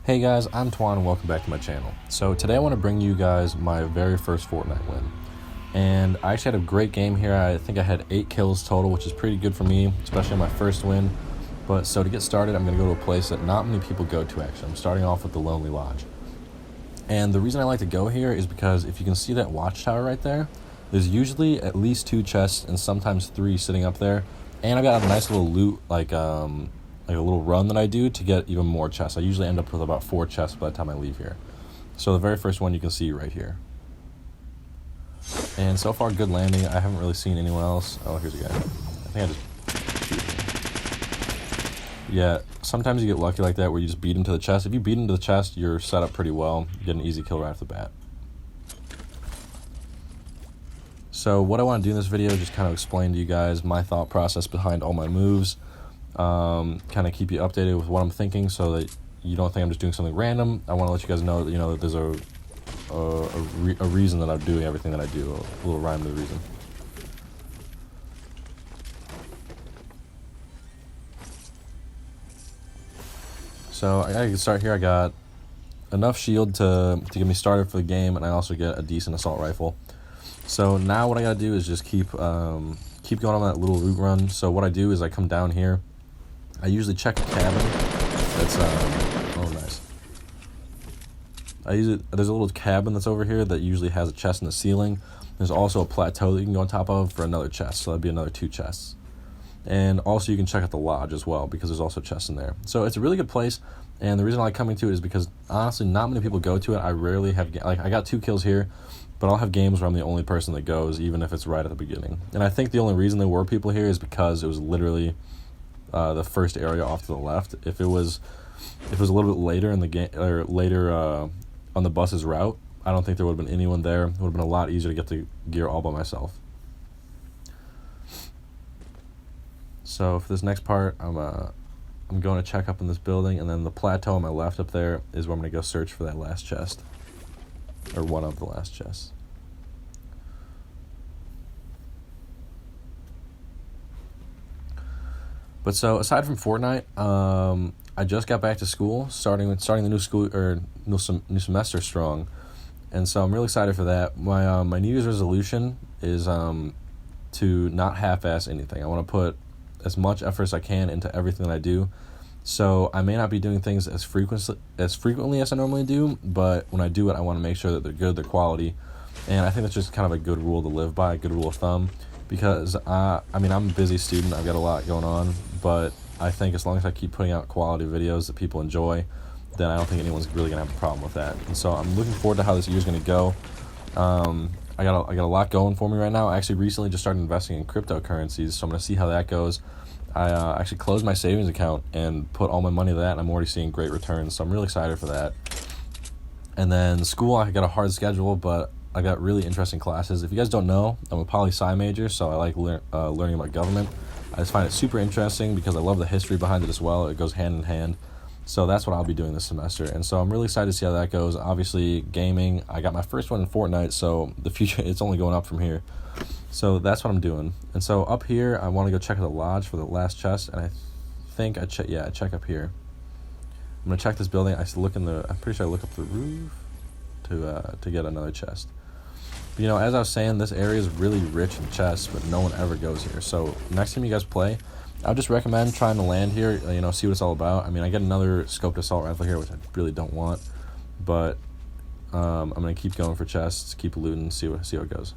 Hey guys, I'm Twan and welcome back to my channel. So today I want to bring you guys my very first Fortnite win. And I actually had a great game here. I think I had 8 kills total, which is pretty good for me, especially on my first win. But so to get started, I'm going to go to a place that not many people go to actually. I'm starting off with the Lonely Lodge. And the reason I like to go here is because if you can see that watchtower right there, there's usually at least 2 chests and sometimes 3 sitting up there. And I've got a nice little loot, like a little run that I do to get even more chests. I usually end up with about 4 chests by the time I leave here. So the very first one you can see right here. And so far, good landing. I haven't really seen anyone else. Oh, here's a guy. I think I just shoot him. Yeah, sometimes you get lucky like that where you just beat him to the chest. If you beat him to the chest, you're set up pretty well. You get an easy kill right off the bat. So what I want to do in this video is just kind of explain to you guys my thought process behind all my moves. Kind of keep you updated with what I'm thinking so that you don't think I'm just doing something random. I want to let you guys know that, that there's a reason that I'm doing everything that I do, a little rhyme to the reason. So I gotta get started here. I got enough shield to get me started for the game, and I also get a decent assault rifle. So now what I gotta do is just keep going on that little loot run. So what I do is I come down here. I usually check a cabin that's, oh nice. There's a little cabin that's over here that usually has a chest in the ceiling. There's also a plateau that you can go on top of for another chest, so that'd be another 2 chests. And also you can check out the lodge as well, because there's also chests in there. So it's a really good place, and the reason I like coming to it is because, honestly, not many people go to it. I rarely have, I got 2 kills here, but I'll have games where I'm the only person that goes, even if it's right at the beginning. And I think the only reason there were people here is because it was literally the first area off to the left. If it was a little bit later in the game, or later on the bus's route, I don't think there would have been anyone there. It would have been a lot easier to get the gear all by myself. So for this next part, I'm going to check up in this building, and then the plateau on my left up there is where I'm going to go search for that last chest, or one of the last chests. But so aside from Fortnite, I just got back to school, starting the new school or new semester strong, and so I'm really excited for that. My New Year's resolution is to not half-ass anything. I want to put as much effort as I can into everything that I do. So I may not be doing things as frequently as I normally do, but when I do it, I want to make sure that they're good, they're quality, and I think that's just kind of a good rule to live by, a good rule of thumb. Because, I'm a busy student, I've got a lot going on, but I think as long as I keep putting out quality videos that people enjoy, then I don't think anyone's really going to have a problem with that. And so I'm looking forward to how this year's going to go. I got a lot going for me right now. I actually recently just started investing in cryptocurrencies, so I'm going to see how that goes. I actually closed my savings account and put all my money to that, and I'm already seeing great returns, so I'm really excited for that. And then school, I got a hard schedule, but I got really interesting classes. If you guys don't know, I'm a poli-sci major, so I like learning about government. I just find it super interesting because I love the history behind it as well. It goes hand in hand. So that's what I'll be doing this semester. And so I'm really excited to see how that goes. Obviously, gaming, I got my first one in Fortnite, so the future, it's only going up from here. So that's what I'm doing. And so up here, I want to go check out the lodge for the last chest, and I think I check up here. I'm going to check this building. I'm pretty sure I look up the roof to get another chest. As I was saying, this area is really rich in chests, but no one ever goes here. So next time you guys play, I would just recommend trying to land here, see what it's all about. I get another scoped assault rifle here, which I really don't want, but I'm going to keep going for chests, keep looting, see how it goes.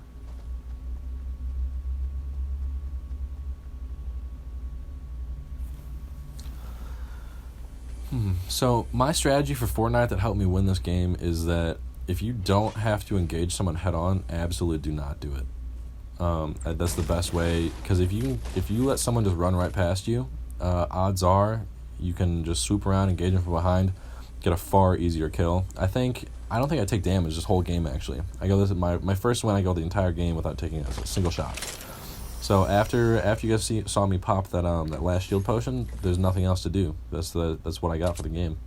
So my strategy for Fortnite that helped me win this game is that if you don't have to engage someone head on, absolutely do not do it. That's the best way, because if you let someone just run right past you, odds are you can just swoop around, engage them from behind, get a far easier kill. I don't think I take damage this whole game actually. I go my first win, I go the entire game without taking a single shot. So after you guys saw me pop that last shield potion, there's nothing else to do. That's what I got for the game.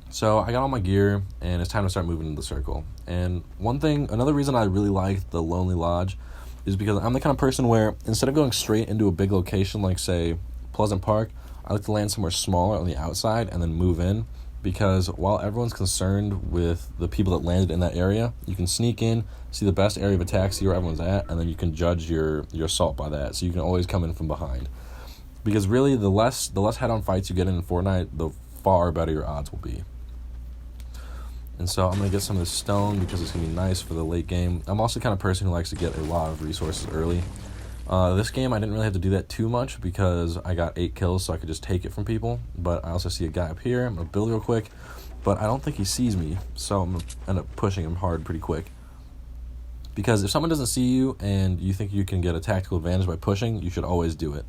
So I got all my gear, and it's time to start moving into the circle. And another reason I really like the Lonely Lodge is because I'm the kind of person where instead of going straight into a big location like, say, Pleasant Park, I like to land somewhere smaller on the outside and then move in, because while everyone's concerned with the people that landed in that area, you can sneak in, see the best area of attack, see where everyone's at, and then you can judge your assault by that. So you can always come in from behind. Because really, the less head-on fights you get in Fortnite, the far better your odds will be. And so I'm going to get some of this stone because it's going to be nice for the late game. I'm also the kind of person who likes to get a lot of resources early. This game, I didn't really have to do that too much because I got 8 kills, so I could just take it from people. But I also see a guy up here. I'm going to build real quick. But I don't think he sees me, so I'm going to end up pushing him hard pretty quick. Because if someone doesn't see you and you think you can get a tactical advantage by pushing, you should always do it.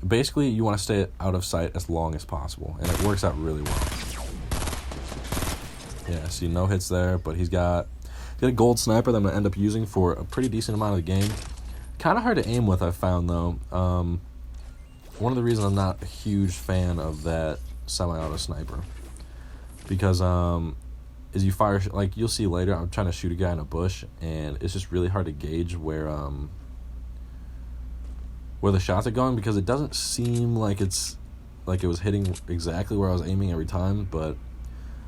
Basically, you want to stay out of sight as long as possible, and it works out really well. Yeah, see, no hits there, but he's got a gold sniper that I'm going to end up using for a pretty decent amount of the game. Kind of hard to aim with, I've found, though. One of the reasons I'm not a huge fan of that semi-auto sniper, because as you fire, like you'll see later, I'm trying to shoot a guy in a bush, and it's just really hard to gauge where the shots are going, because it doesn't seem like it was hitting exactly where I was aiming every time, but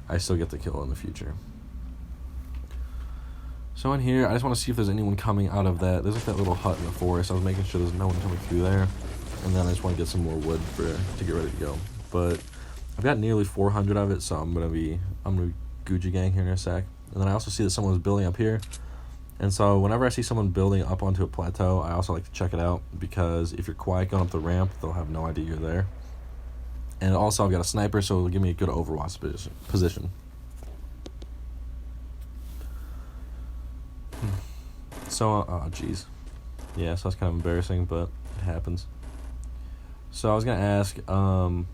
I still get the kill in the future. So in here, I just want to see if there's anyone coming out of that. There's like that little hut in the forest. I was making sure there's no one coming through there. And then I just want to get some more wood to get ready to go. But I've got nearly 400 of it, so I'm gonna be Gucci gang here in a sec. And then I also see that someone was building up here. And so whenever I see someone building up onto a plateau, I also like to check it out, because if you're quiet going up the ramp, they'll have no idea you're there. And also I've got a sniper, so it'll give me a good overwatch position. So, oh geez. Yeah, so that's kind of embarrassing, but it happens. So I was going to ask, I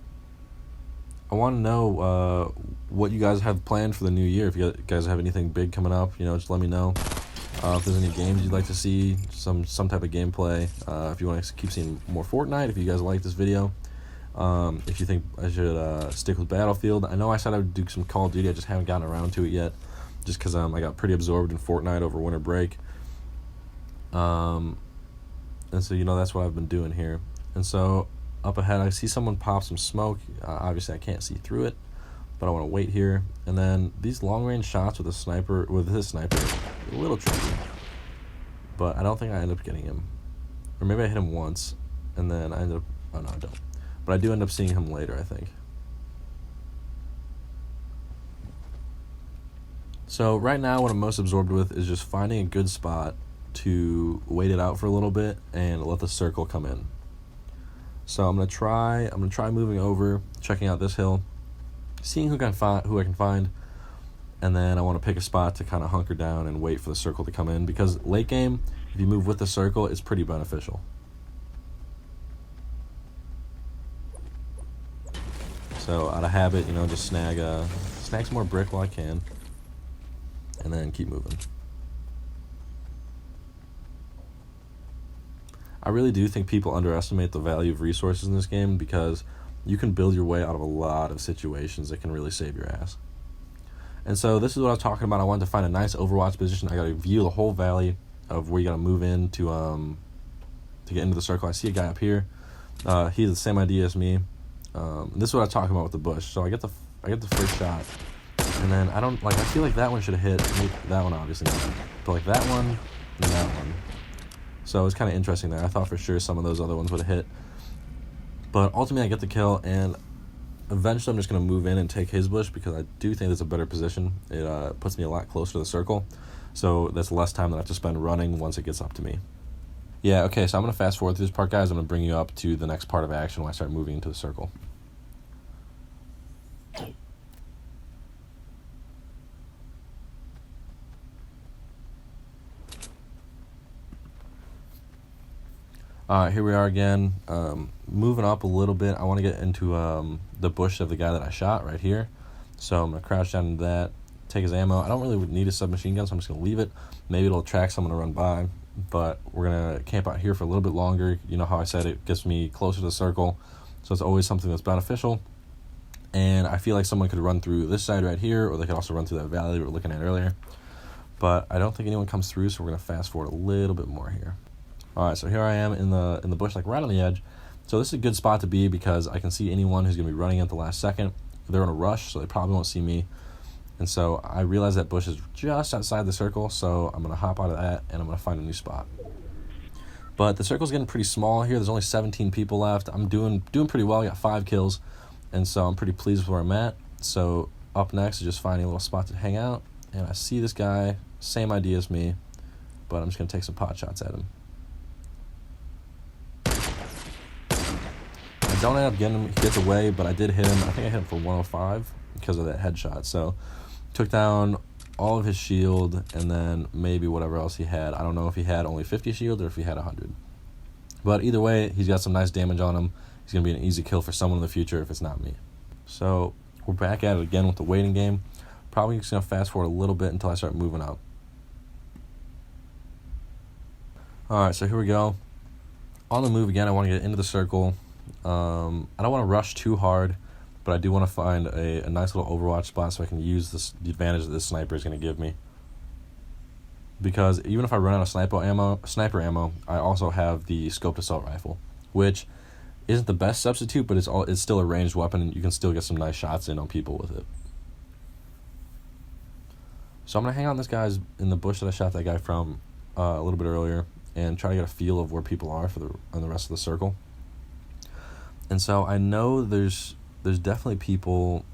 want to know what you guys have planned for the new year. If you guys have anything big coming up, just let me know. If there's any games you'd like to see, some type of gameplay. If you want to keep seeing more Fortnite, if you guys like this video. If you think I should stick with Battlefield. I know I said I would do some Call of Duty, I just haven't gotten around to it yet, just because I got pretty absorbed in Fortnite over winter break. And so that's what I've been doing here. And so up ahead I see someone pop some smoke. Obviously I can't see through it, but I want to wait here. And then these long range shots with this sniper are a little tricky, but I don't think I end up getting him. Or maybe I hit him once and then I end up, oh no I don't, but I do end up seeing him later, I think. So right now what I'm most absorbed with is just finding a good spot to wait it out for a little bit and let the circle come in. So I'm gonna try moving over, checking out this hill, seeing who I can find, and then I want to pick a spot to kind of hunker down and wait for the circle to come in, because late game, if you move with the circle, it's pretty beneficial. So out of habit, just snag some more brick while I can, and then keep moving. I really do think people underestimate the value of resources in this game, because you can build your way out of a lot of situations that can really save your ass. And so this is what I was talking about. I wanted to find a nice overwatch position. I got to view the whole valley of where you got to move in to get into the circle. I see a guy up here. He's the same idea as me. This is what I was talking about with the bush. So I get the first shot, and then I feel like that one should have hit. That one obviously not, but like that one and that one. So it's kind of interesting there. I thought for sure some of those other ones would have hit. But ultimately I get the kill, and eventually I'm just going to move in and take his bush, because I do think it's a better position. It puts me a lot closer to the circle. So that's less time that I have to spend running once it gets up to me. Yeah, okay, so I'm going to fast forward through this part, guys. I'm going to bring you up to the next part of action when I start moving into the circle. Here we are again, moving up a little bit. I want to get into the bush of the guy that I shot right here. So I'm going to crouch down into that, take his ammo. I don't really need a submachine gun, so I'm just going to leave it. Maybe it'll attract someone to run by, but we're going to camp out here for a little bit longer. You know how I said it gets me closer to the circle, so it's always something that's beneficial. And I feel like someone could run through this side right here, or they could also run through that valley we were looking at earlier. But I don't think anyone comes through, so we're going to fast forward a little bit more here. Alright, so here I am in the bush, like right on the edge, So this is a good spot to be because I can see anyone who's going to be running at the last second. They're in a rush, so they probably won't see me. And so I realize that bush is just outside the circle, so I'm going to hop out of that and I'm going to find a new spot. But the circle's getting pretty small here. There's only 17 people left. I'm doing pretty well. I got 5 kills, and so I'm pretty pleased with where I'm at. So up next is just finding a little spot to hang out. And I see this guy, same idea as me, but I'm just going to take some pot shots at him. I don't end up getting him. He gets away, but I did hit him. I think I hit him for 105 because of that headshot. So took down all of his shield and then maybe whatever else he had. I don't know if he had only 50 shield or if he had 100. But either way, he's got some nice damage on him. He's going to be an easy kill for someone in the future if it's not me. So we're back at it again with the waiting game. Probably just going to fast forward a little bit until I start moving up. Alright, so here we go. On the move again, I want to get into the circle. I don't want to rush too hard, but I do want to find a nice little overwatch spot so I can use the advantage that this sniper is going to give me. Because even if I run out of sniper ammo, I also have the scoped assault rifle, which isn't the best substitute, but it's still a ranged weapon, and you can still get some nice shots in on people with it. So I'm going to hang out on this guy's in the bush that I shot that guy from a little bit earlier and try to get a feel of where people are on the rest of the circle. And so I know there's definitely people,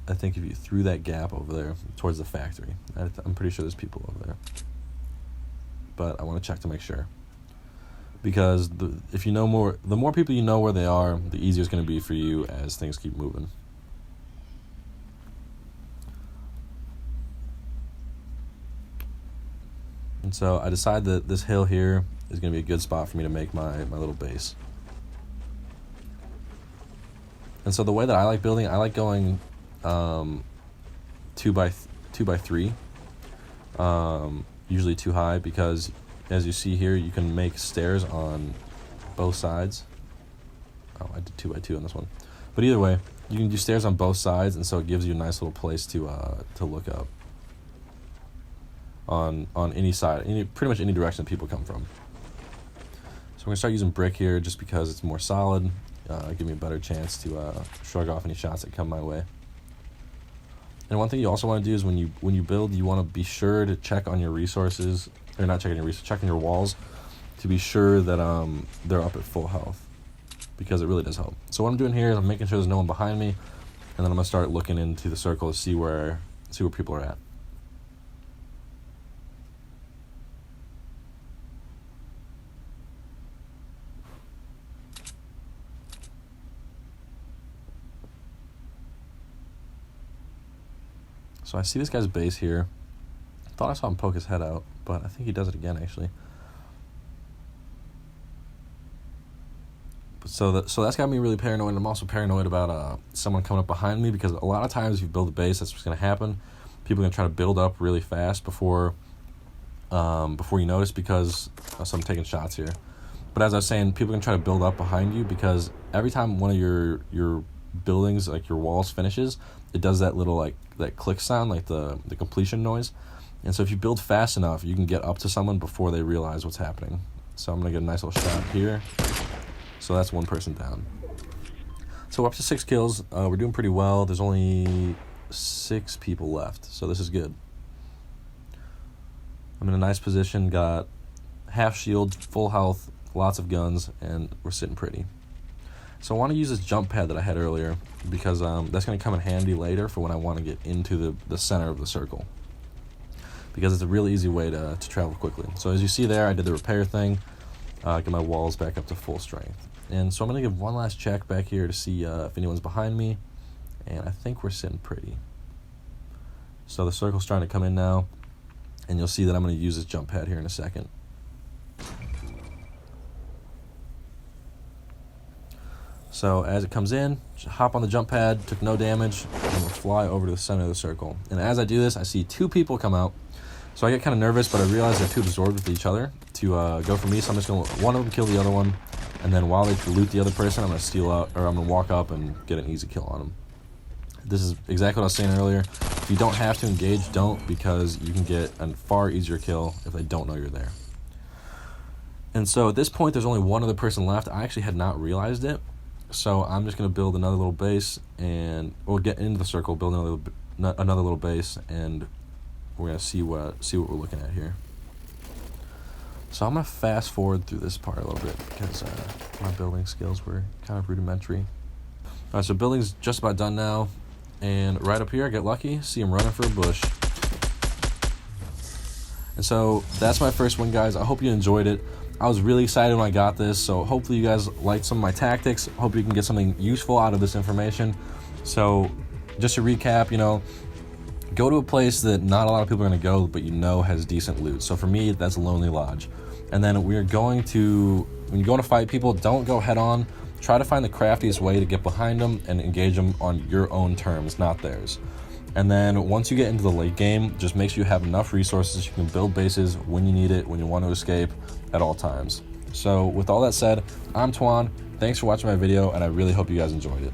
I think if you threw that gap over there towards the factory, I'm pretty sure there's people over there. But I want to check to make sure. Because if you know more, the more people you know where they are, the easier it's going to be for you as things keep moving. And so I decide that this hill here is going to be a good spot for me to make my little base. And so the way that I like building, I like going 2 by 3, usually too high, because as you see here, you can make stairs on both sides. Oh, I did 2 by 2 on this one. But either way, you can do stairs on both sides, and so it gives you a nice little place to look up on any side, pretty much any direction that people come from. So I'm gonna start using brick here just because it's more solid. Give me a better chance to shrug off any shots that come my way. And one thing you also want to do is when you build, you want to be sure to check on your resources, or not checking your resources, checking your walls to be sure that they're up at full health, because it really does help. So what I'm doing here is I'm making sure there's no one behind me, and then I'm gonna start looking into the circle to see where people are at. So I see this guy's base here. I thought I saw him poke his head out, but I think he does it again, actually. So that's got me really paranoid, and I'm also paranoid about someone coming up behind me, because a lot of times if you build a base, that's what's going to happen. People are going to try to build up really fast before you notice, because I'm taking shots here. But as I was saying, people are going to try to build up behind you, because every time one of your buildings, like your walls, finishes, it does that little that click sound, like the completion noise. And so if you build fast enough, you can get up to someone before they realize what's happening. So I'm going to get a nice little shot here. So that's one person down. So we're up to 6 kills. We're doing pretty well. There's only 6 people left, so this is good. I'm in a nice position, got half shield, full health, lots of guns, and we're sitting pretty. So I want to use this jump pad that I had earlier, because that's going to come in handy later for when I want to get into the center of the circle, because it's a really easy way to travel quickly. So as you see there, I did the repair thing, get my walls back up to full strength. And so I'm going to give one last check back here to see if anyone's behind me, and I think we're sitting pretty. So the circle's starting to come in now, and you'll see that I'm going to use this jump pad here in a second. So as it comes in, just hop on the jump pad, took no damage, and we'll fly over to the center of the circle. And as I do this, I see 2 people come out. So I get kind of nervous, but I realize they're too absorbed with each other to go for me. So I'm just going to let one of them kill the other one, and then while they loot the other person, I'm going to I'm going to walk up and get an easy kill on them. This is exactly what I was saying earlier. If you don't have to engage, don't, because you can get a far easier kill if they don't know you're there. And so at this point, there's only one other person left. I actually had not realized it. So I'm just going to build another little base, and we'll get into the circle, build another little base, and we're going to see what we're looking at here. So I'm going to fast forward through this part a little bit because my building skills were kind of rudimentary. All right, so building's just about done now. And right up here, I get lucky, see him running for a bush. And so that's my first win, guys. I hope you enjoyed it. I was really excited when I got this, so hopefully you guys liked some of my tactics. Hope you can get something useful out of this information. So just to recap, go to a place that not a lot of people are going to go, but has decent loot. So for me, that's Lonely Lodge. And then when you're going to fight people, don't go head on. Try to find the craftiest way to get behind them and engage them on your own terms, not theirs. And then once you get into the late game, just make sure you have enough resources. You can build bases when you need it, when you want to escape at all times. So with all that said, I'm Twan. Thanks for watching my video, and I really hope you guys enjoyed it.